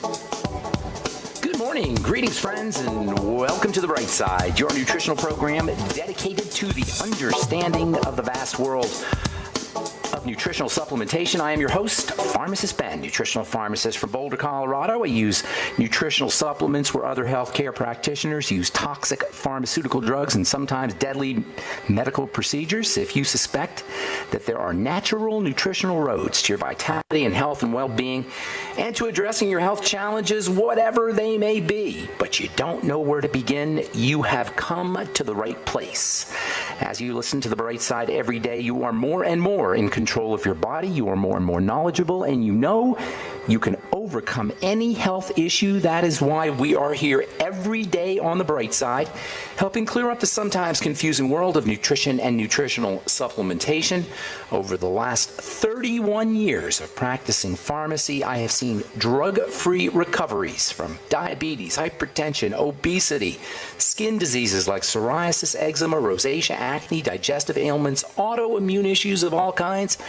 Good morning, greetings friends, and welcome to The Bright Side, your nutritional program dedicated to the understanding of the vast world of nutritional supplementation. I am your host, Pharmacist Ben, nutritional pharmacist from Boulder, Colorado. I use nutritional supplements where other healthcare practitioners use toxic pharmaceutical drugs and sometimes deadly medical procedures. If you suspect that there are natural nutritional roads to your vitality and health and well-being and to addressing your health challenges, whatever they may be, but you don't know where to begin, you have come to the right place. As you listen to The Bright Side every day, you are more and more in control of your body, you are more and more knowledgeable, and you know you can overcome any health issue. That is why we are here every day on The Bright Side, helping clear up the sometimes confusing world of nutrition and nutritional supplementation. Over the last 31 years of practicing pharmacy, I have seen drug-free recoveries from diabetes, hypertension, obesity, skin diseases like psoriasis, eczema, rosacea, acne, digestive ailments, autoimmune issues of all kinds,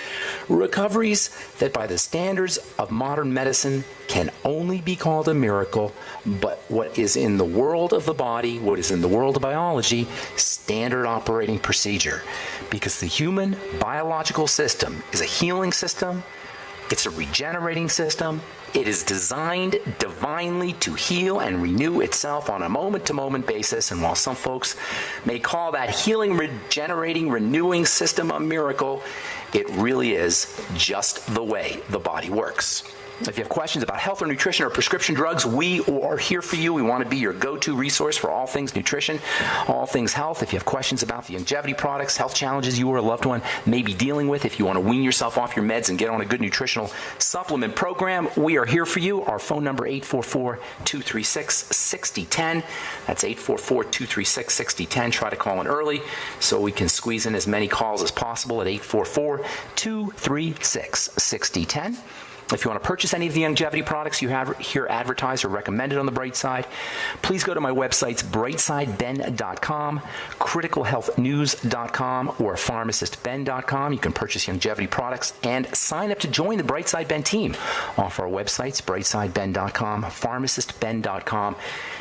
recoveries that by the standards of modern medicine can only be called a miracle, but what is in the world of the body, what is in the world of biology, standard operating procedure. Because the human biological system is a healing system, it's a regenerating system, it is designed divinely to heal and renew itself on a moment-to-moment basis, and while some folks may call that healing, regenerating, renewing system a miracle, it really is just the way the body works. If you have questions about health or nutrition or prescription drugs, we are here for you. We want to be your go-to resource for all things nutrition, all things health. If you have questions about the longevity products, health challenges you or a loved one may be dealing with, if you want to wean yourself off your meds and get on a good nutritional supplement program, we are here for you. Our phone number, 844-236-6010. That's 844-236-6010. Try to call in early so we can squeeze in as many calls as possible at 844-236-6010. If you want to purchase any of the longevity products you have here advertised or recommended on The Bright Side, please go to my websites, brightsideben.com, criticalhealthnews.com, or pharmacistben.com. You can purchase longevity products and sign up to join the Bright Side Ben team off our websites, brightsideben.com, pharmacistben.com,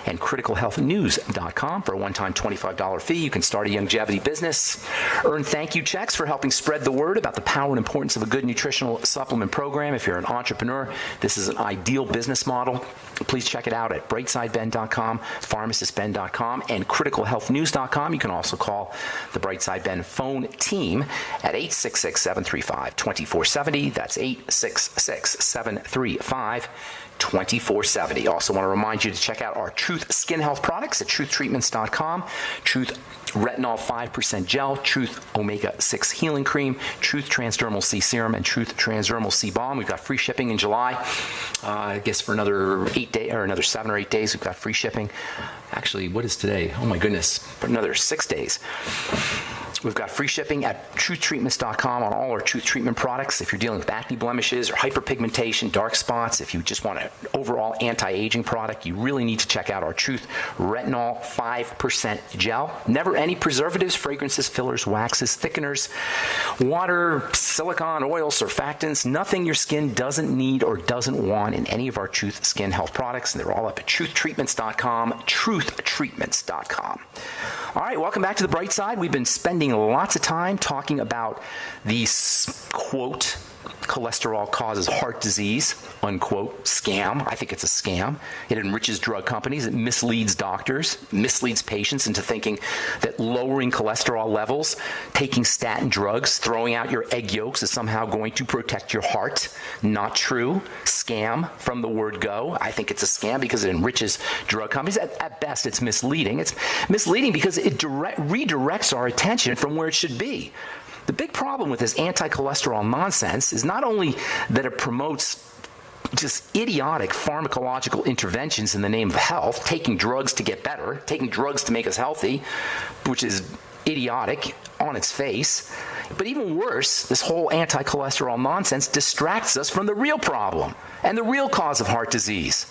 and criticalhealthnews.com. For a one-time $25 fee, you can start a longevity business, earn thank you checks for helping spread the word about the power and importance of a good nutritional supplement program. If you're an entrepreneur, this is an ideal business model. Please check it out at brightsideben.com, pharmacistben.com, and criticalhealthnews.com. You can also call the Bright Side Ben phone team at 866-735-2470. That's 866-735-2470. Also want to remind you to check out our Truth Skin Health products at truthtreatments.com. Truth Retinol 5% Gel, Truth Omega-6 Healing Cream, Truth Transdermal C Serum, and Truth Transdermal C Balm. We've got free shipping in July. I guess for another 8 days or another 7 or 8 days, we've got free shipping. Actually, what is today? Oh my goodness, for another 6 days. We've got free shipping at truthtreatments.com on all our Truth Treatment products. If you're dealing with acne blemishes or hyperpigmentation, dark spots, if you just want an overall anti-aging product, you really need to check out our Truth Retinol 5% Gel. Never any preservatives, fragrances, fillers, waxes, thickeners, water, silicone, oil, surfactants, nothing your skin doesn't need or doesn't want in any of our Truth Skin Health products. And they're all up at truthtreatments.com, truthtreatments.com. All right, welcome back to The Bright Side. We've been spending lots of time talking about the, quote, cholesterol causes heart disease, unquote, scam. I think it's a scam. It enriches drug companies. It misleads doctors, misleads patients into thinking that lowering cholesterol levels, taking statin drugs, throwing out your egg yolks is somehow going to protect your heart. Not true. Scam from the word go. I think it's a scam because it enriches drug companies. At best, it's misleading. It's misleading because it redirects our attention from where it should be. The big problem with this anti-cholesterol nonsense is not only that it promotes just idiotic pharmacological interventions in the name of health, taking drugs to get better, taking drugs to make us healthy, which is idiotic on its face. But even worse, this whole anti-cholesterol nonsense distracts us from the real problem and the real cause of heart disease,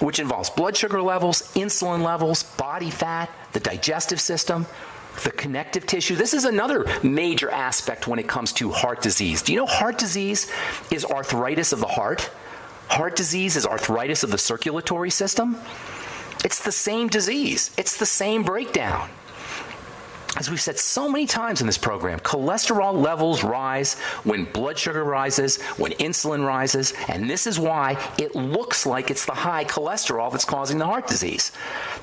which involves blood sugar levels, insulin levels, body fat, the digestive system, the connective tissue. This is another major aspect when it comes to heart disease. Do you know heart disease is arthritis of the heart? Heart disease is arthritis of the circulatory system. It's the same disease. It's the same breakdown. As we've said so many times in this program, cholesterol levels rise when blood sugar rises, when insulin rises, and this is why it looks like it's the high cholesterol that's causing the heart disease.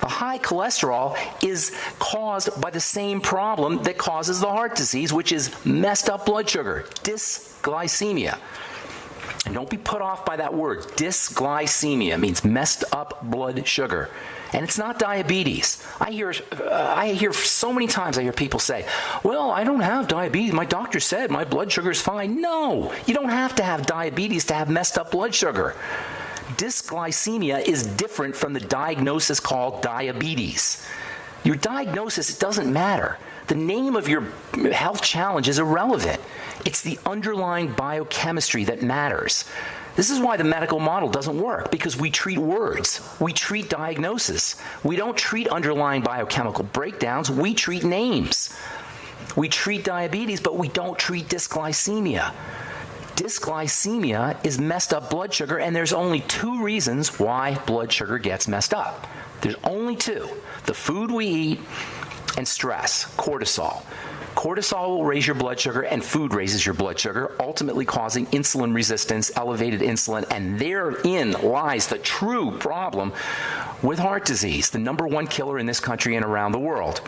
The high cholesterol is caused by the same problem that causes the heart disease, which is messed up blood sugar, dysglycemia. And don't be put off by that word. Dysglycemia means messed up blood sugar. And it's not diabetes. I hear so many times, I hear people say, well, I don't have diabetes. My doctor said my blood sugar is fine. No, you don't have to have diabetes to have messed up blood sugar. Dysglycemia is different from the diagnosis called diabetes. Your diagnosis, it doesn't matter. The name of your health challenge is irrelevant. It's the underlying biochemistry that matters. This is why the medical model doesn't work, because we treat words. We treat diagnosis. We don't treat underlying biochemical breakdowns. We treat names. We treat diabetes, but we don't treat dysglycemia. Dysglycemia is messed up blood sugar, and there's only two reasons why blood sugar gets messed up. There's only two: the food we eat and stress, cortisol. Cortisol will raise your blood sugar, and food raises your blood sugar, ultimately causing insulin resistance, elevated insulin, and therein lies the true problem with heart disease, the number one killer in this country and around the world.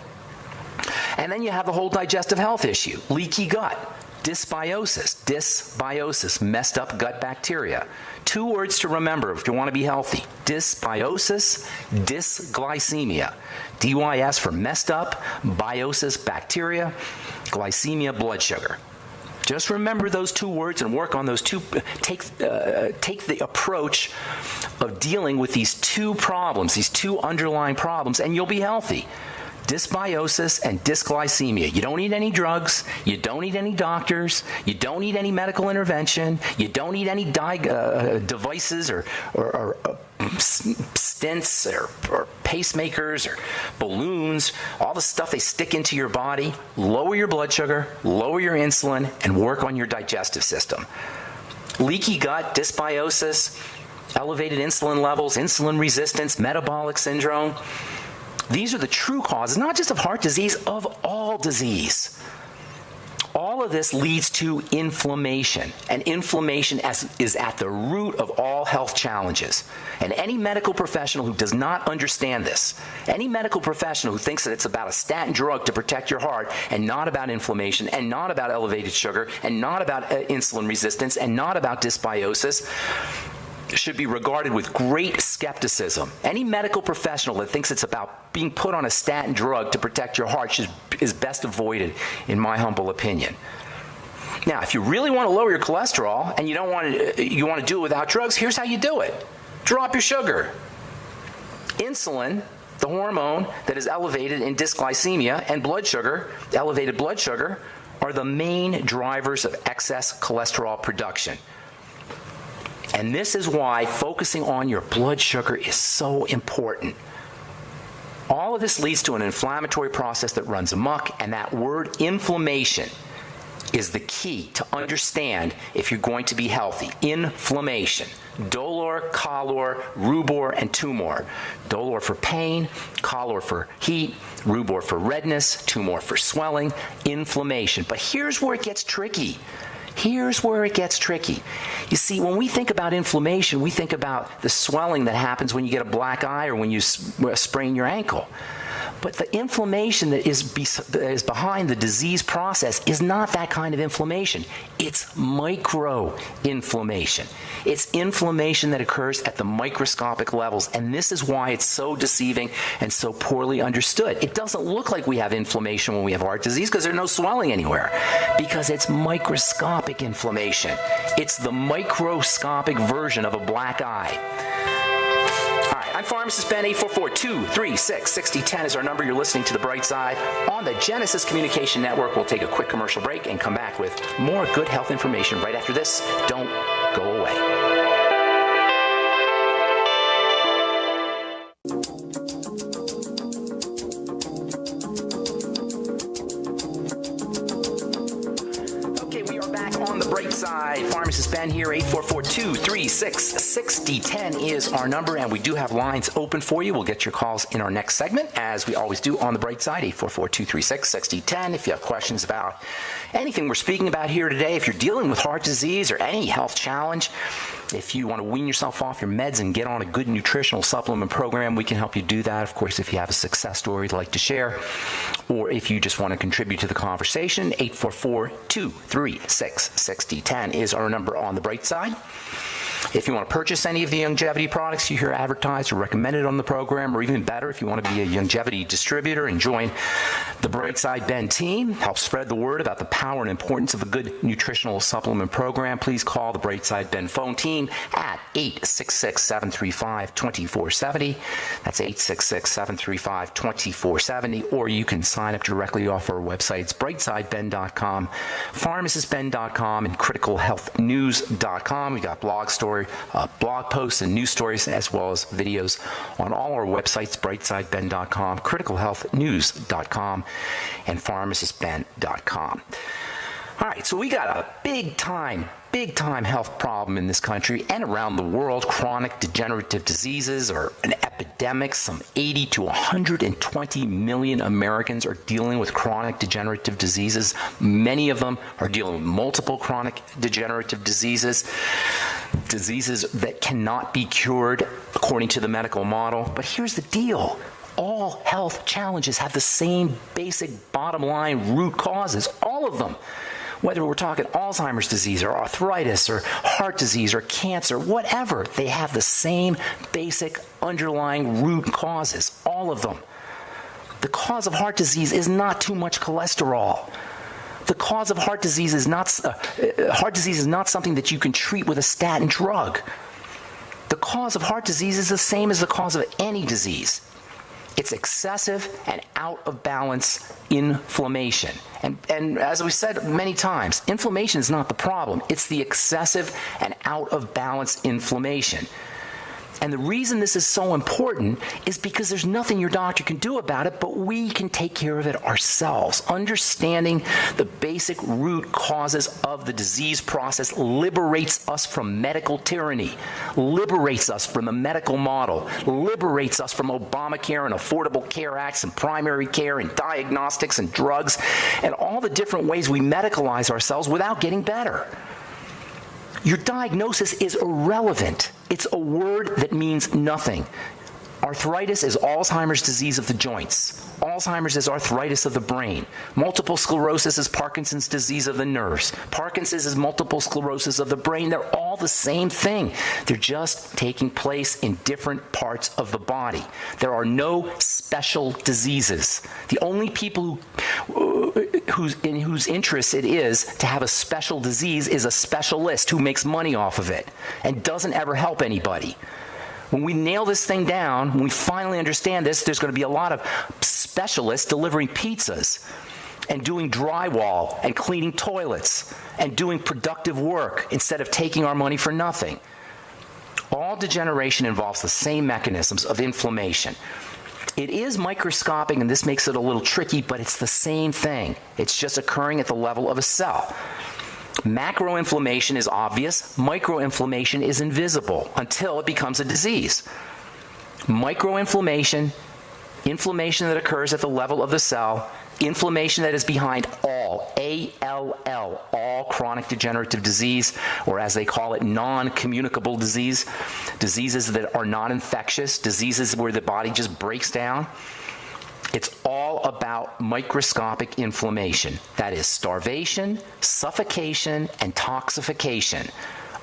And then you have the whole digestive health issue, leaky gut, dysbiosis, messed up gut bacteria. Two words to remember if you want to be healthy: dysbiosis, dysglycemia. DYS for messed up, biosis, bacteria, glycemia, blood sugar. Just remember those two words and work on those two. Take the approach of dealing with these two problems, these two underlying problems, and you'll be healthy. Dysbiosis and dysglycemia. You don't need any drugs. You don't need any doctors. You don't need any medical intervention. You don't need any devices or stents or pacemakers or balloons, all the stuff they stick into your body. Lower your blood sugar, lower your insulin, and work on your digestive system. Leaky gut, dysbiosis, elevated insulin levels, insulin resistance, metabolic syndrome. These are the true causes, not just of heart disease, of all disease. All of this leads to inflammation, and inflammation is at the root of all health challenges. And any medical professional who does not understand this, any medical professional who thinks that it's about a statin drug to protect your heart and not about inflammation and not about elevated sugar and not about insulin resistance and not about dysbiosis, should be regarded with great skepticism. Any medical professional that thinks it's about being put on a statin drug to protect your heart is best avoided, in my humble opinion. Now, if you really want to lower your cholesterol and you want to do it without drugs, here's how you do it. Drop your sugar. Insulin, the hormone that is elevated in dysglycemia, and blood sugar, elevated blood sugar, are the main drivers of excess cholesterol production. And this is why focusing on your blood sugar is so important. All of this leads to an inflammatory process that runs amok, and that word inflammation is the key to understand if you're going to be healthy. Inflammation. Dolor, calor, rubor, and tumor. Dolor for pain, calor for heat, rubor for redness, tumor for swelling, inflammation. But here's where it gets tricky. Here's where it gets tricky. You see, when we think about inflammation, we think about the swelling that happens when you get a black eye or when you sprain your ankle. But the inflammation that is behind the disease process is not that kind of inflammation. It's micro-inflammation. It's inflammation that occurs at the microscopic levels, and this is why it's so deceiving and so poorly understood. It doesn't look like we have inflammation when we have heart disease because there's no swelling anywhere, because it's microscopic inflammation. It's the microscopic version of a black eye. I'm Pharmacist Ben. 844-236-6010 is our number. You're listening to The Bright Side on the Genesis Communication Network. We'll take a quick commercial break and come back with more good health information right after this. Don't go away. Okay, we are back on The Bright Side. Pharmacist Ben here, 844-236-6010. 844-236-6010 is our number, and we do have lines open for you. We'll get your calls in our next segment, as we always do on the bright side, 844-236-6010. If you have questions about anything we're speaking about here today, if you're dealing with heart disease or any health challenge, if you want to wean yourself off your meds and get on a good nutritional supplement program, we can help you do that. Of course, if you have a success story you'd like to share, or if you just want to contribute to the conversation, 844-236-6010 is our number on the bright side. If you want to purchase any of the longevity products you hear advertised or recommended on the program, or even better, if you want to be a longevity distributor and join the Brightside Ben team, help spread the word about the power and importance of a good nutritional supplement program, please call the Brightside Ben phone team at 866-735-2470. That's 866-735-2470. Or you can sign up directly off our websites, brightsideben.com, pharmacistben.com, and criticalhealthnews.com. We got blog posts and news stories, as well as videos on all our websites, brightsideben.com, criticalhealthnews.com, and pharmacistben.com. All right, so we got a big time health problem in this country and around the world. Chronic degenerative diseases are an epidemic. Some 80 to 120 million Americans are dealing with chronic degenerative diseases. Many of them are dealing with multiple chronic degenerative diseases that cannot be cured according to the medical model. But here's the deal. All health challenges have the same basic bottom line root causes, all of them. Whether we're talking Alzheimer's disease or arthritis or heart disease or cancer, whatever, they have the same basic underlying root causes, all of them. The cause of heart disease is not too much cholesterol. The cause of heart disease is not something that you can treat with a statin drug. The cause of heart disease is the same as the cause of any disease. It's excessive and out of balance inflammation. And as we said many times, inflammation is not the problem. It's the excessive and out of balance inflammation. And the reason this is so important is because there's nothing your doctor can do about it, but we can take care of it ourselves. Understanding the basic root causes of the disease process liberates us from medical tyranny, liberates us from the medical model, liberates us from Obamacare and Affordable Care Acts and primary care and diagnostics and drugs and all the different ways we medicalize ourselves without getting better. Your diagnosis is irrelevant. It's a word that means nothing. Arthritis is Alzheimer's disease of the joints. Alzheimer's is arthritis of the brain. Multiple sclerosis is Parkinson's disease of the nerves. Parkinson's is multiple sclerosis of the brain. They're all the same thing. They're just taking place in different parts of the body. There are no special diseases. The only people in whose interest it is to have a special disease is a specialist who makes money off of it and doesn't ever help anybody. When we nail this thing down, when we finally understand this, there's going to be a lot of specialists delivering pizzas and doing drywall and cleaning toilets and doing productive work instead of taking our money for nothing. All degeneration involves the same mechanisms of inflammation. It is microscopic, and this makes it a little tricky, but it's the same thing. It's just occurring at the level of a cell. Macroinflammation is obvious. Microinflammation is invisible until it becomes a disease. Microinflammation, inflammation that occurs at the level of the cell, inflammation that is behind all, A-L-L, all chronic degenerative disease, or as they call it, non-communicable disease, diseases that are not infectious, diseases where the body just breaks down. It's all about microscopic inflammation. That is starvation, suffocation, and toxification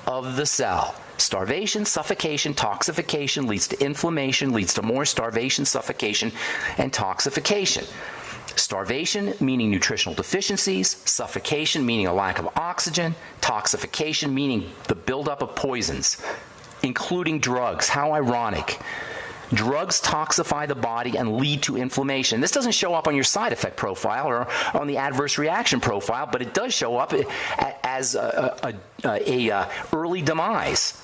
of the cell. Starvation, suffocation, toxification leads to inflammation, leads to more starvation, suffocation, and toxification. Starvation meaning nutritional deficiencies, suffocation meaning a lack of oxygen, toxification meaning the buildup of poisons, including drugs. How ironic. Drugs toxify the body and lead to inflammation. This doesn't show up on your side effect profile or on the adverse reaction profile, but it does show up as a early demise.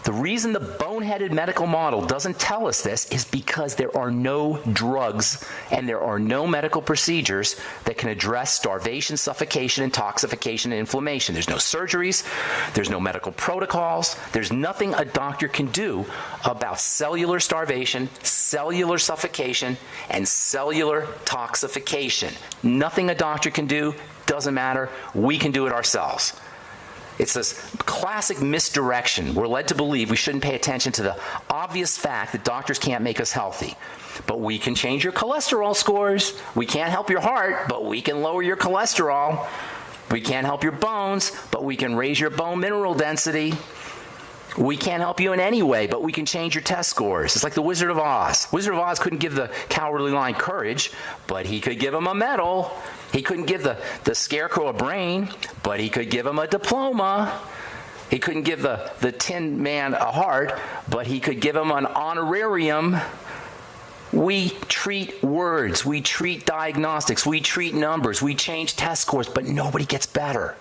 The reason the boneheaded medical model doesn't tell us this is because there are no drugs and there are no medical procedures that can address starvation, suffocation, intoxication, and inflammation. There's no surgeries, there's no medical protocols, there's nothing a doctor can do about cellular starvation, cellular suffocation, and cellular toxification. Nothing a doctor can do, doesn't matter, we can do it ourselves. It's this classic misdirection. We're led to believe we shouldn't pay attention to the obvious fact that doctors can't make us healthy. But we can change your cholesterol scores. We can't help your heart, but we can lower your cholesterol. We can't help your bones, but we can raise your bone mineral density. We can't help you in any way, but we can change your test scores. It's like the Wizard of Oz. Wizard of Oz couldn't give the Cowardly Lion courage, but he could give him a medal. He couldn't give the Scarecrow a brain, but he could give him a diploma. He couldn't give the Tin Man a heart, but he could give him an honorarium. We treat words, we treat diagnostics, we treat numbers, we change test scores, but nobody gets better.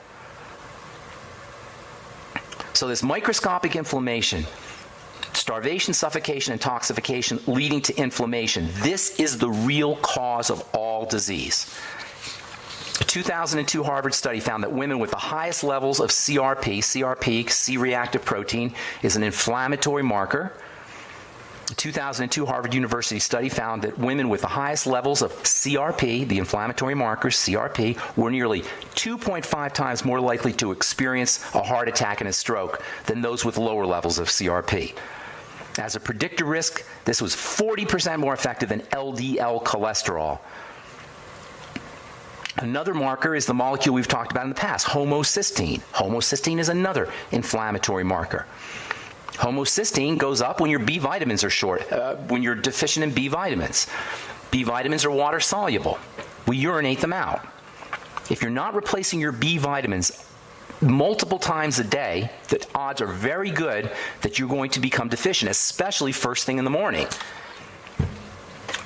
So this microscopic inflammation, starvation, suffocation, intoxication leading to inflammation, this is the real cause of all disease. A 2002 Harvard study found that women with the highest levels of CRP, C-reactive protein, is an inflammatory marker. A 2002 Harvard University study found that women with the highest levels of CRP, the inflammatory markers, CRP, were nearly 2.5 times more likely to experience a heart attack and a stroke than those with lower levels of CRP. As a predictor risk, this was 40% more effective than LDL cholesterol. Another marker is the molecule we've talked about in the past, homocysteine. Homocysteine is another inflammatory marker. Homocysteine goes up when your B vitamins are short, when you're deficient in B vitamins. B vitamins are water soluble. We urinate them out. If you're not replacing your B vitamins multiple times a day, the odds are very good that you're going to become deficient, especially first thing in the morning.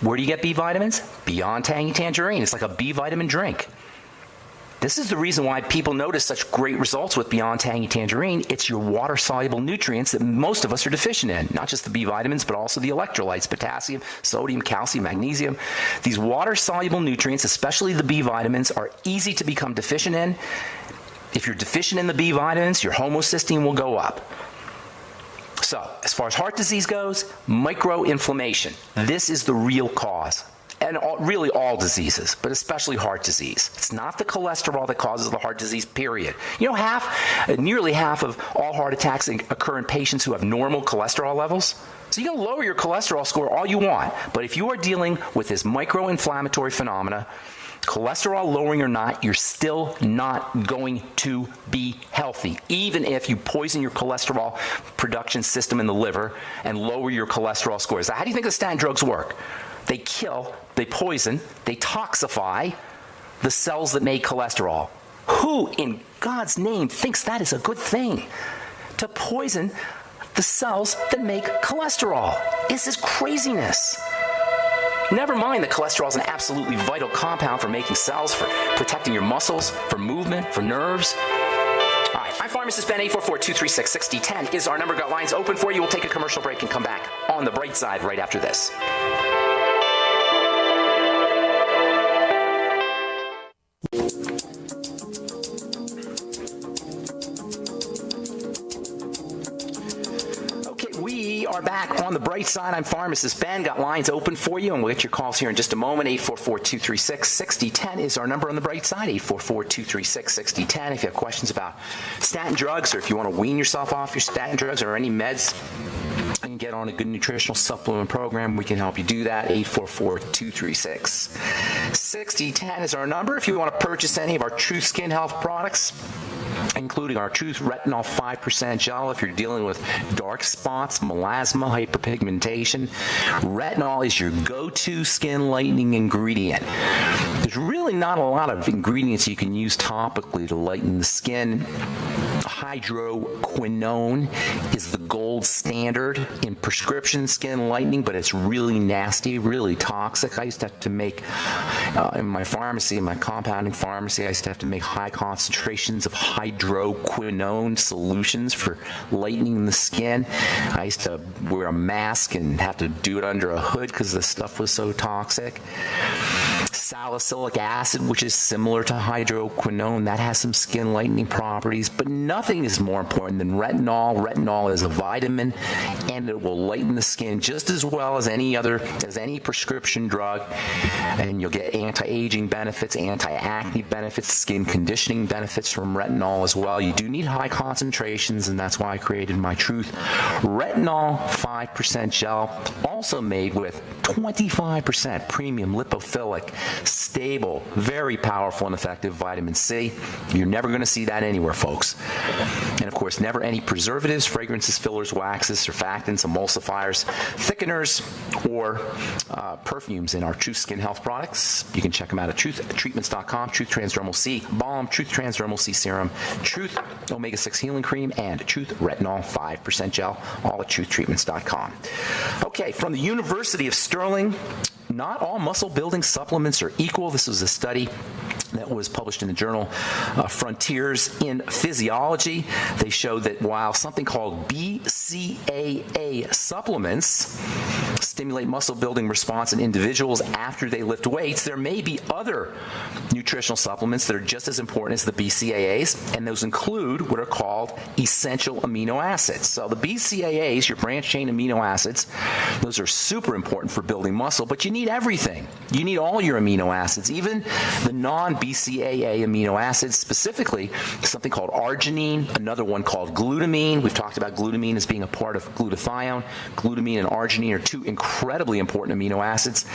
Where do you get B vitamins? Beyond Tangy Tangerine. It's like a B vitamin drink. This is the reason why people notice such great results with Beyond Tangy Tangerine. It's your water-soluble nutrients that most of us are deficient in. Not just the B vitamins, but also the electrolytes, potassium, sodium, calcium, magnesium. These water-soluble nutrients, especially the B vitamins, are easy to become deficient in. If you're deficient in the B vitamins, your homocysteine will go up. So, as far as heart disease goes, microinflammation. This is the real cause. And really all diseases, but especially heart disease. It's not the cholesterol that causes the heart disease, period. You know, nearly half of all heart attacks occur in patients who have normal cholesterol levels. So you can lower your cholesterol score all you want, but if you are dealing with this microinflammatory phenomena, cholesterol lowering or not, you're still not going to be healthy, even if you poison your cholesterol production system in the liver and lower your cholesterol scores. How do you think the statin drugs work? They kill, they poison, they toxify the cells that make cholesterol. Who in God's name thinks that is a good thing? To poison the cells that make cholesterol. This is craziness. Never mind that cholesterol is an absolutely vital compound for making cells, for protecting your muscles, for movement, for nerves. All right, I'm Pharmacist Ben. 844-236-6010 is our number. Got lines open for you. We'll take a commercial break and come back on the bright side right after this. Are back on the bright side. I'm Pharmacist Ben. Got lines open for you, and we'll get your calls here in just a moment. 844-236-6010 is our number on the bright side. 844-236-6010. If you have questions about statin drugs, or if you want to wean yourself off your statin drugs or any meds and get on a good nutritional supplement program, we can help you do that. 844-236-6010 is our number. If you want to purchase any of our Truth Skin Health products, including our Truth Retinol 5% gel if you're dealing with dark spots, melasma, hyperpigmentation. Retinol is your go-to skin lightening ingredient. There's really not a lot of ingredients you can use topically to lighten the skin. Hydroquinone is the gold standard in prescription skin lightening, but it's really nasty, really toxic. I used to have to make, in my pharmacy, in my compounding pharmacy, I used to have to make high concentrations of hydroquinone solutions for lightening the skin. I used to wear a mask and have to do it under a hood because the stuff was so toxic. Salicylic acid, which is similar to hydroquinone, that has some skin lightening properties, but nothing is more important than retinol. Retinol is a vitamin, and it will lighten the skin just as well as any prescription drug, and you'll get anti-aging benefits, anti-acne benefits, skin conditioning benefits from retinol as well. You do need high concentrations, and that's why I created my Truth Retinol 5% gel, also made with 25% premium lipophilic, stable, very powerful and effective vitamin C. You're never going to see that anywhere, folks. And of course, never any preservatives, fragrances, fillers, waxes, surfactants, emulsifiers, thickeners, or perfumes in our Truth Skin Health products. You can check them out at truthtreatments.com, Truth Transdermal C Balm, Truth Transdermal C Serum, Truth Omega-6 Healing Cream, and Truth Retinol 5% Gel, all at truthtreatments.com. Okay, from the University of Sterling, not all muscle-building supplements are equal. This was a study that was published in the journal Frontiers in Physiology. They showed that while something called BCAA supplements stimulate muscle-building response in individuals after they lift weights, there may be other nutritional supplements that are just as important as the BCAAs, and those include what are called essential amino acids. So the BCAAs, your branched-chain amino acids, those are super important for building muscle, but you need everything. You need all your amino acids, even the non-BCAA amino acids, specifically something called arginine, another one called glutamine. We've talked about glutamine as being a part of glutathione. Glutamine and arginine are two incredibly important amino acids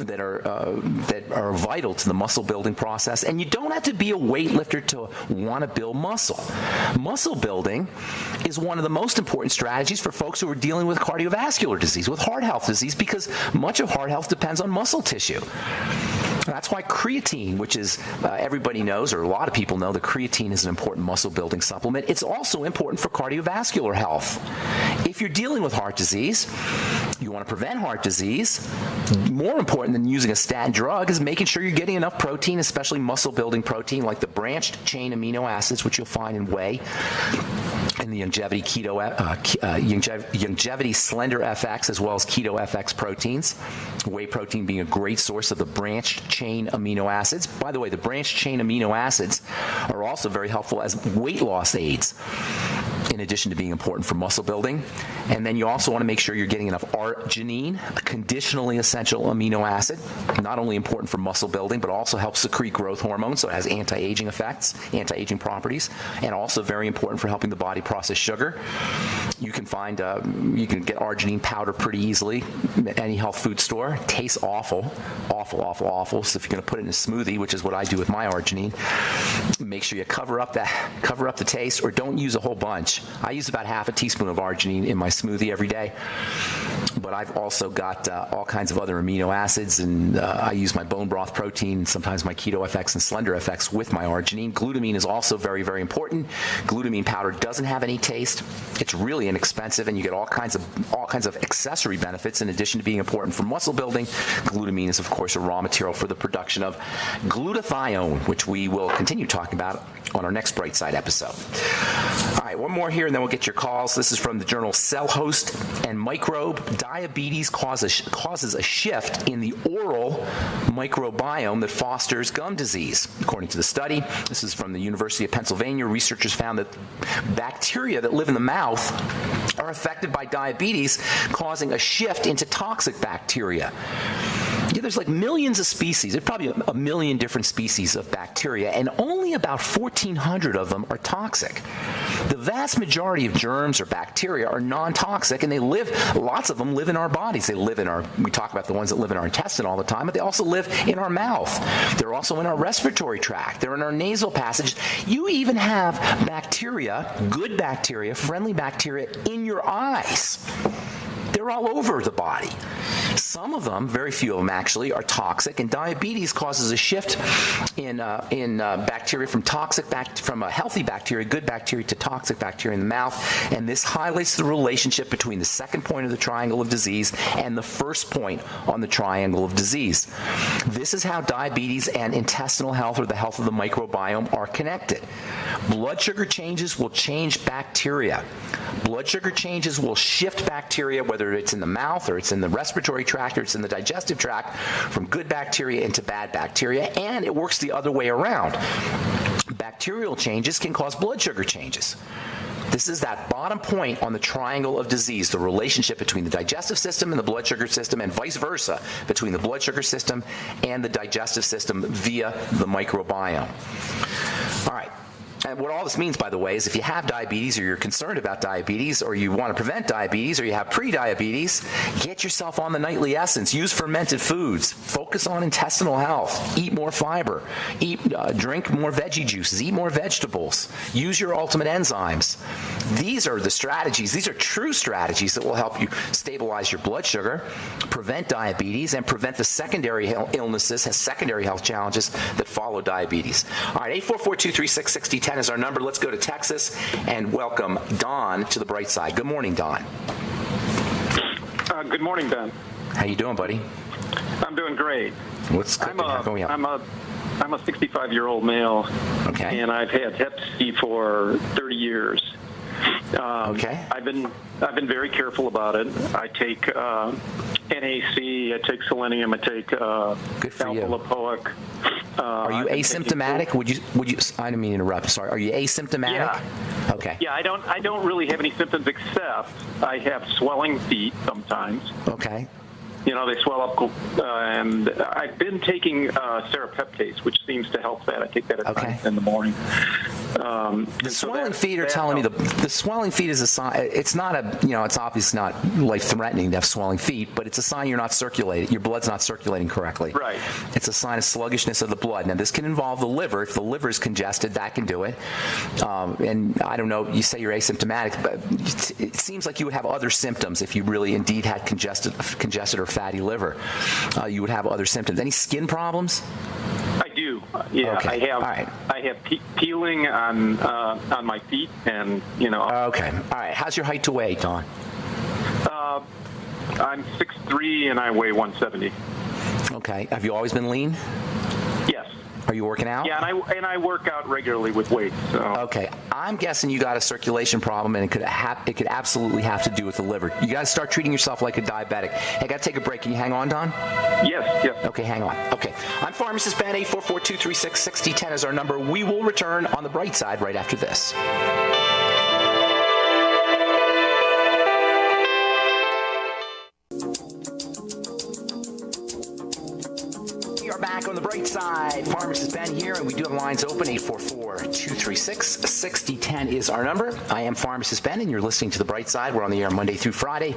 that are vital to the muscle building process. And you don't have to be a weightlifter to want to build muscle. Muscle building is one of the most important strategies for folks who are dealing with cardiovascular disease, with heart health disease, because much of heart health depends on muscle tissue. That's why creatine, which is everybody knows, or a lot of people know, that creatine is an important muscle-building supplement. It's also important for cardiovascular health. If you're dealing with heart disease, you want to prevent heart disease, more important than using a statin drug is making sure you're getting enough protein, especially muscle-building protein like the branched-chain amino acids, which you'll find in whey, and the Longevity Slender FX, as well as Keto FX proteins. Whey protein being a great source of the branched chain amino acids. By the way, the branched chain amino acids are also very helpful as weight loss aids, in addition to being important for muscle building. And then you also want to make sure you're getting enough arginine, a conditionally essential amino acid, not only important for muscle building, but also helps secrete growth hormones, so it has anti-aging effects, anti-aging properties, and also very important for helping the body process sugar. You can find, you can get arginine powder pretty easily at any health food store. It tastes awful. So if you're going to put it in a smoothie, which is what I do with my arginine, make sure you cover up the taste, or don't use a whole bunch. I use about half a teaspoon of arginine in my smoothie every day, but I've also got all kinds of other amino acids, and I use my bone broth protein, sometimes my Keto FX and Slender FX with my arginine. Glutamine is also very, very important. Glutamine powder doesn't have any taste. It's really inexpensive, and you get all kinds of accessory benefits in addition to being important for muscle building. Glutamine is, of course, a raw material for the production of glutathione, which we will continue talking about on our next Bright Side episode. All right, one more here, and then we'll get your calls. This is from the journal Cell Host and Microbe. Diabetes causes a shift in the oral microbiome that fosters gum disease. According to the study, this is from the University of Pennsylvania, researchers found that bacteria that live in the mouth are affected by diabetes, causing a shift into toxic bacteria. Yeah, there's like millions of species. There's probably a million different species of bacteria, and only about 1,400 of them are toxic. The vast majority of germs or bacteria are non-toxic, and lots of them live in our bodies. We talk about the ones that live in our intestine all the time, but they also live in our mouth. They're also in our respiratory tract. They're in our nasal passages. You even have bacteria, good bacteria, friendly bacteria in your eyes. They're all over the body. Some of them, very few of them actually, are toxic, and diabetes causes a shift in bacteria from a healthy bacteria, good bacteria, to toxic bacteria in the mouth, and this highlights the relationship between the second point of the triangle of disease and the first point on the triangle of disease. This is how diabetes and intestinal health, or the health of the microbiome, are connected. Blood sugar changes will change bacteria. Blood sugar changes will shift bacteria, whether it's in the mouth or it's in the respiratory tract or it's in the digestive tract, from good bacteria into bad bacteria, and it works the other way around. Bacterial changes can cause blood sugar changes. This is that bottom point on the triangle of disease, the relationship between the digestive system and the blood sugar system, and vice versa, between the blood sugar system and the digestive system via the microbiome. All right. And what all this means, by the way, is if you have diabetes, or you're concerned about diabetes, or you want to prevent diabetes, or you have pre-diabetes, get yourself on the nightly essence. Use fermented foods. Focus on intestinal health. Eat more fiber. Drink more veggie juices. Eat more vegetables. Use your ultimate enzymes. These are the strategies. These are true strategies that will help you stabilize your blood sugar, prevent diabetes, and prevent the secondary illnesses, secondary health challenges that follow diabetes. All right, 844-236-6010 is our number. Let's go to Texas and welcome Don to the bright side. Good morning, Don. Good morning, Ben. How you doing, buddy? I'm doing great. What's going on? I'm a 65-year-old male, okay, and I've had Hep C for 30 years. Okay. I've been very careful about it. I take NAC, I take selenium, I take alpha-lipoic. Are you asymptomatic? Would you? I didn't mean to interrupt. Sorry. Are you asymptomatic? Yeah. Okay. Yeah, I don't really have any symptoms, except I have swelling feet sometimes. Okay. You know, they swell up, and I've been taking serapeptase, which seems to help that. I take that at night in the morning. The swelling feet are telling me the swelling feet is a sign. It's not it's obviously not life-threatening to have swelling feet, but it's a sign you're not circulating. Your blood's not circulating correctly. Right. It's a sign of sluggishness of the blood. Now, this can involve the liver. If the liver is congested, that can do it. And I don't know, you say you're asymptomatic, but it seems like you would have other symptoms if you really indeed had congested or fatty liver. You would have other symptoms. Any skin problems? I do. Yeah, okay. I have peeling on my feet, and Okay. All right. How's your height to weight, Don? I'm 6'3" and I weigh 170. Okay. Have you always been lean? Yes. Are you working out? Yeah, and I work out regularly with weights. So. Okay, I'm guessing you got a circulation problem, and it could absolutely have to do with the liver. You got to start treating yourself like a diabetic. Hey, I got to take a break. Can you hang on, Don? Yes. Okay, hang on. Okay, I'm Pharmacist Ben. 844-236-6010 is our number. We will return on the bright side right after this. Back on the bright side. Pharmacist Ben here, and we do have lines open. 844-236-6010 is our number. I am Pharmacist Ben, and you're listening to the bright side. We're on the air Monday through Friday,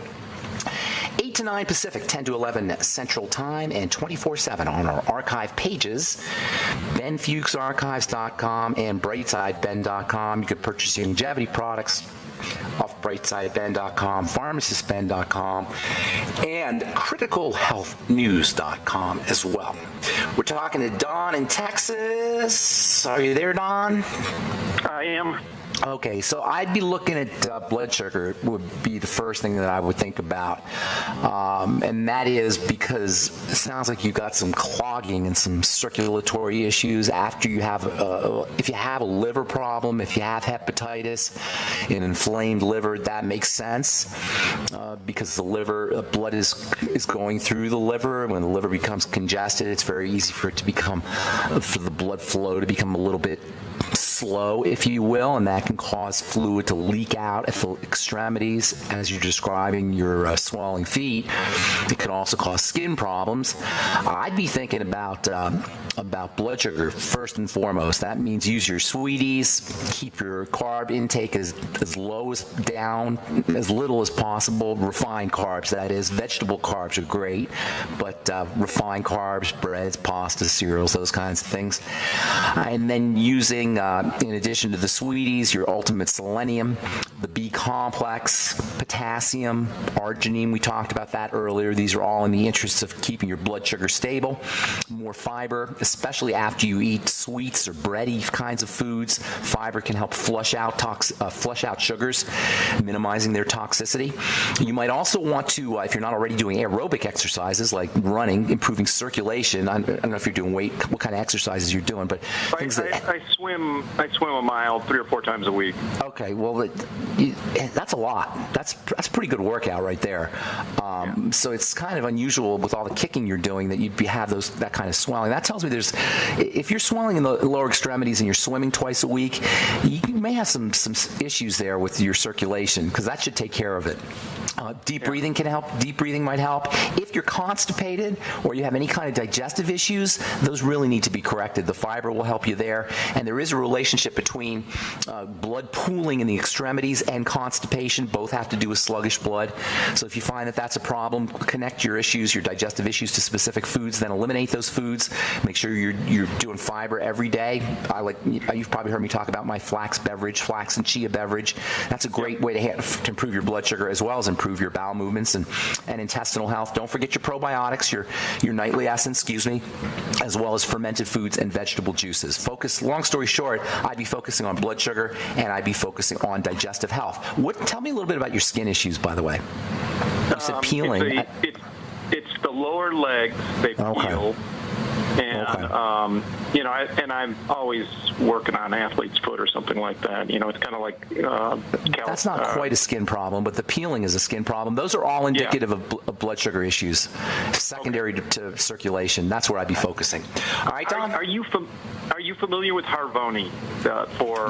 8 to 9 Pacific, 10 to 11 Central Time, and 24/7 on our archive pages, benfuchsarchives.com and brightsideben.com. You can purchase your longevity products off brightsideben.com, pharmacistben.com, and criticalhealthnews.com as well. We're talking to Don in Texas. Are you there, Don? I am. Okay, so I'd be looking at blood sugar would be the first thing that I would think about, and that is because it sounds like you've got some clogging and some circulatory issues after you have, if you have a liver problem, if you have hepatitis, an inflamed liver, that makes sense, because the liver, blood is going through the liver. When the liver becomes congested, it's very easy for the blood flow to become a little bit slow, if you will, and that can cause fluid to leak out at the extremities, as you're describing your swelling feet. It can also cause skin problems. I'd be thinking about blood sugar first and foremost. That means use your sweeties, keep your carb intake as low as down, as little as possible. Refined carbs, that is. Vegetable carbs are great, but refined carbs, breads, pastas, cereals, those kinds of things. And then using in addition to the sweeties, your ultimate selenium, the B complex, potassium, arginine, we talked about that earlier. These are all in the interests of keeping your blood sugar stable. More fiber, especially after you eat sweets or bready kinds of foods. Fiber can help flush out sugars, minimizing their toxicity. You might also want to, if you're not already doing aerobic exercises like running, improving circulation. I don't know if you're doing what kind of exercises you're doing, but things I swim a mile 3 or 4 times a week. Okay, well, that's a lot. That's pretty good workout right there. So it's kind of unusual with all the kicking you're doing that you'd have that kind of swelling. That tells me if you're swelling in the lower extremities and you're swimming twice a week, you may have some issues there with your circulation, because that should take care of it. Deep breathing can help. Deep breathing might help. If you're constipated or you have any kind of digestive issues, those really need to be corrected. The fiber will help you there. And there is a relationship between blood pooling in the extremities and constipation. Both have to do with sluggish blood. So if you find that that's a problem, connect your issues, your digestive issues, to specific foods, then eliminate those foods. Make sure you're doing fiber every day. You've probably heard me talk about my flax and chia beverage. That's a great way to improve your blood sugar, as well as improve your bowel movements and intestinal health. Don't forget your probiotics, your nightly essence, as well as fermented foods and vegetable juices. Long story short, I'd be focusing on blood sugar, and I'd be focusing on digestive health. Tell me a little bit about your skin issues, by the way. You said peeling. It's the lower legs, they peel. And, I'm always working on athlete's foot or something like that. It's kind of like... That's not quite a skin problem, but the peeling is a skin problem. Those are all indicative of blood sugar issues, secondary to circulation. That's where I'd be focusing. All right, Don? Are you familiar with Harvoni?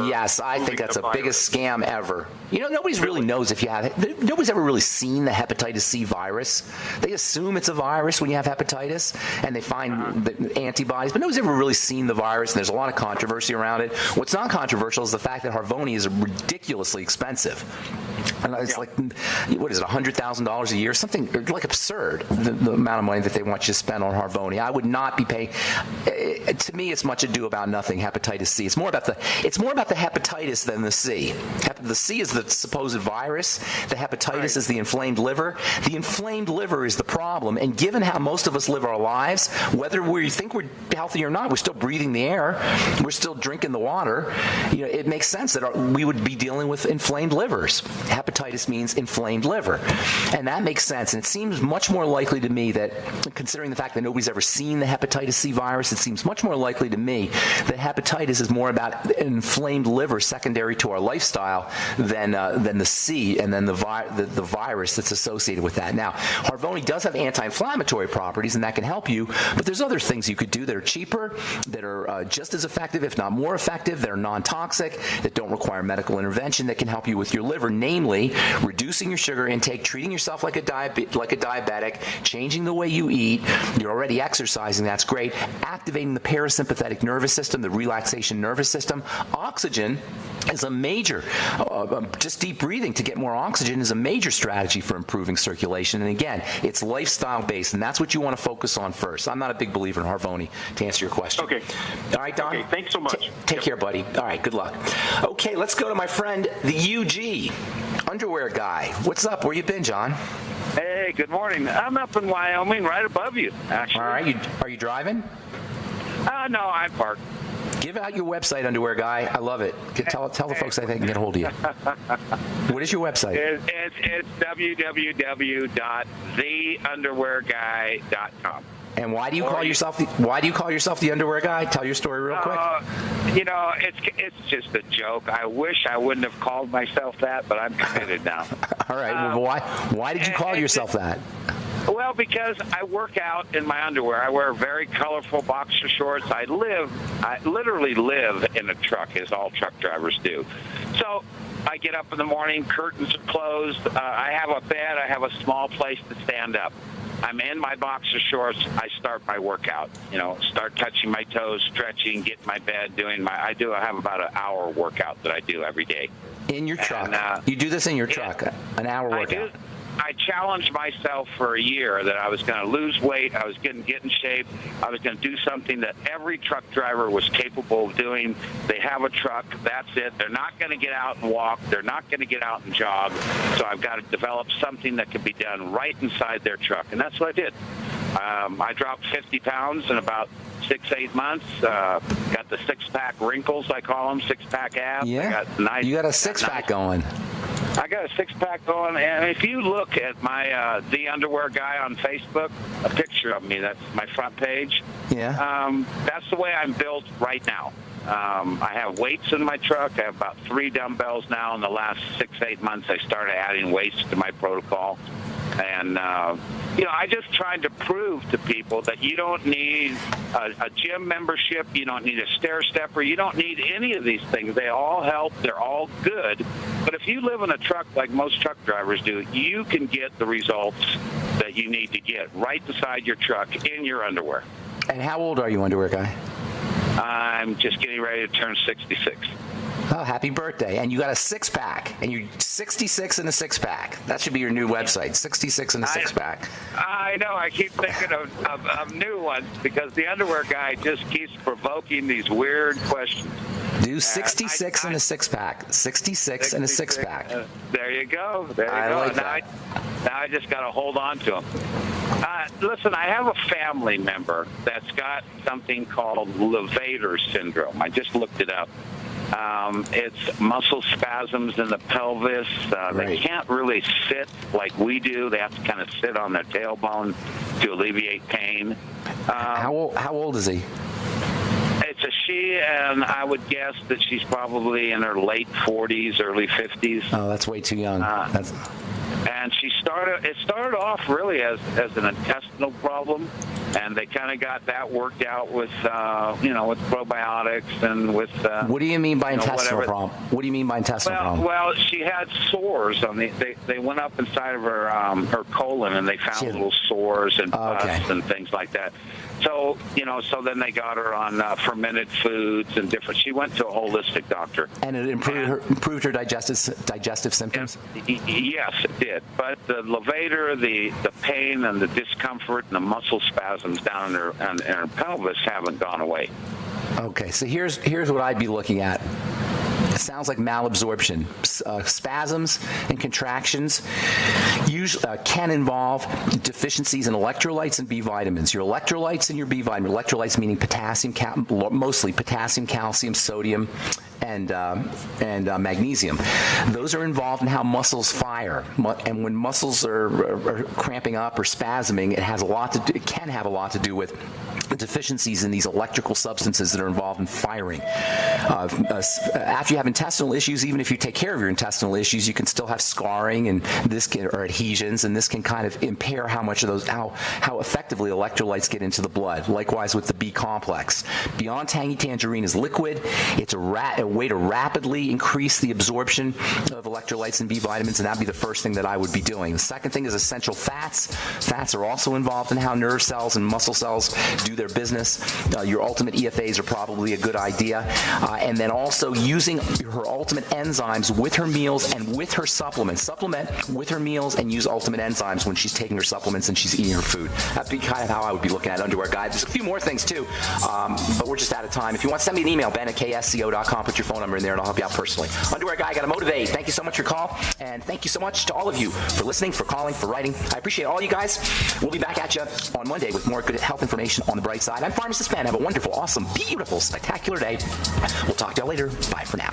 Yes, I think that's the biggest scam ever. Nobody's really knows if you have it. Nobody's ever really seen the hepatitis C virus. They assume it's a virus when you have hepatitis, and they find the antibodies, but nobody's ever really seen the virus, and there's a lot of controversy around it. What's not controversial is the fact that Harvoni is ridiculously expensive. And it's like, what is it, $100,000 a year? Something like absurd, the amount of money that they want you to spend on Harvoni. I would not be paying. To me, it's much ado about nothing, hepatitis C. It's more about the hepatitis than the C. The C is the supposed virus. The hepatitis is the inflamed liver. The inflamed liver is the problem. And given how most of us live our lives, whether we think we're healthy or not, we're still breathing the air, we're still drinking the water, it makes sense that we would be dealing with inflamed livers. Hepatitis means inflamed liver. And that makes sense. And it seems much more likely to me that, considering the fact that nobody's ever seen the hepatitis C virus, it seems much more likely to me that hepatitis is more about an inflamed liver secondary to our lifestyle than the C and then the virus that's associated with that. Now, Harvoni does have anti-inflammatory properties, and that can help you, but there's other things you could do that are cheaper, that are just as effective, if not more effective, that are non-toxic, that don't require medical intervention, that can help you with your liver, namely reducing your sugar intake, treating yourself like a diabetic, changing the way you eat. You're already exercising, that's great. Activating the parasympathetic nervous system, the relaxation nervous system. Oxygen is a major, just deep breathing to get more oxygen is a major strategy for improving circulation. And again, it's lifestyle based, and that's what you want to focus on first. I'm not a big believer in Harvoni, to answer your question. Okay. All right, Don? Okay, thanks so much. Take care, buddy. All right, good luck. Okay, let's go to my friend, the UG, underwear guy. What's up? Where you been, John? Hey, good morning. I'm up in Wyoming, right above you, actually. All right, are you driving? No, I'm parked. Give out your website, underwear guy. I love it. Tell the folks I can get a hold of you. What is your website? It's www.theunderwearguy.com. And why do you call yourself the underwear guy? Tell your story real quick. It's just a joke. I wish I wouldn't have called myself that, but I'm committed now. All right. Well, why did you call yourself that? Well, because I work out in my underwear. I wear very colorful boxer shorts. I literally live in a truck, as all truck drivers do. So I get up in the morning, curtains are closed. I have a bed. I have a small place to stand up. I'm in my boxer shorts. I start my workout. Start touching my toes, stretching, get in my bed, I have about an hour workout that I do every day. In your truck? You do this in your truck, an hour workout? I challenged myself for a year that I was going to lose weight, I was going to get in shape, I was going to do something that every truck driver was capable of doing. They have a truck, that's it. They're not going to get out and walk. They're not going to get out and jog. So I've got to develop something that can be done right inside their truck, and that's what I did. I dropped 50 pounds in about 6-8 months. Got the six-pack wrinkles, I call them, six-pack abs. Yeah, you got a six-pack going. I got a six-pack going, and if you look at my The Underwear Guy on Facebook, a picture of me, that's my front page. Yeah. That's the way I'm built right now. I have weights in my truck. I have about 3 dumbbells now. In the last 6-8 months, I started adding weights to my protocol. And, I just tried to prove to people that you don't need a gym membership. You don't need a stair stepper. You don't need any of these things. They all help. They're all good. But if you live in a truck like most truck drivers do, you can get the results that you need to get right beside your truck in your underwear. And how old are you, Underwear Guy? I'm just getting ready to turn 66. Oh, happy birthday. And you got a six-pack, and you're 66 in a six-pack. That should be your new website, 66 in a six-pack. I know. I keep thinking of new ones because the Underwear Guy just keeps provoking these weird questions. Do 66 in a six-pack. 66 in a six-pack. There you go. There you go. Like now I just got to hold on to them. Listen, I have a family member that's got something called levator syndrome. I just looked it up. It's muscle spasms in the pelvis. They can't really sit like we do. They have to kind of sit on their tailbone to alleviate pain. How old is he? It's a she, and I would guess that she's probably in her late 40s, early 50s. Oh, that's way too young. And it started off really as an intestinal problem, and they kind of got that worked out with with probiotics and with what do you mean by intestinal problem? What do you mean by intestinal problem? Well, she had sores on they went up inside of her colon, and they found little sores and pus and things like that. So, so then they got her on fermented foods and different. She went to a holistic doctor. And it improved her digestive symptoms? Yes, it did. But the levator, the pain and the discomfort and the muscle spasms down in her pelvis haven't gone away. Okay, so here's what I'd be looking at. It sounds like malabsorption. Spasms and contractions usually can involve deficiencies in electrolytes and B vitamins. Your electrolytes and your B vitamin. Electrolytes meaning potassium, mostly potassium, calcium, sodium, and magnesium. Those are involved in how muscles fire. And when muscles are cramping up or spasming, it can have a lot to do with deficiencies in these electrical substances that are involved in firing. After you have intestinal issues, even if you take care of your intestinal issues, you can still have scarring and or adhesions, and this can kind of impair how effectively electrolytes get into the blood. Likewise with the B complex. Beyond Tangy Tangerine is liquid. It's a way to rapidly increase the absorption of electrolytes and B vitamins, and that'd be the first thing that I would be doing. The second thing is essential fats. Fats are also involved in how nerve cells and muscle cells do their business. Your ultimate EFAs are probably a good idea. And then also using her ultimate enzymes with her meals and with her supplements. Supplement with her meals and use ultimate enzymes when she's taking her supplements and she's eating her food. That'd be kind of how I would be looking at Underwear Guy. There's a few more things too, but we're just out of time. If you want to send me an email, ben@ksco.com, put your phone number in there and I'll help you out personally. Underwear Guy, gotta motivate. Thank you so much for your call, and thank you so much to all of you for listening, for calling, for writing. I appreciate all you guys. We'll be back at you on Monday with more good health information on the bright side. I'm Pharmacist Ben. Have a wonderful, awesome, beautiful, spectacular day. We'll talk to you later. Bye for now.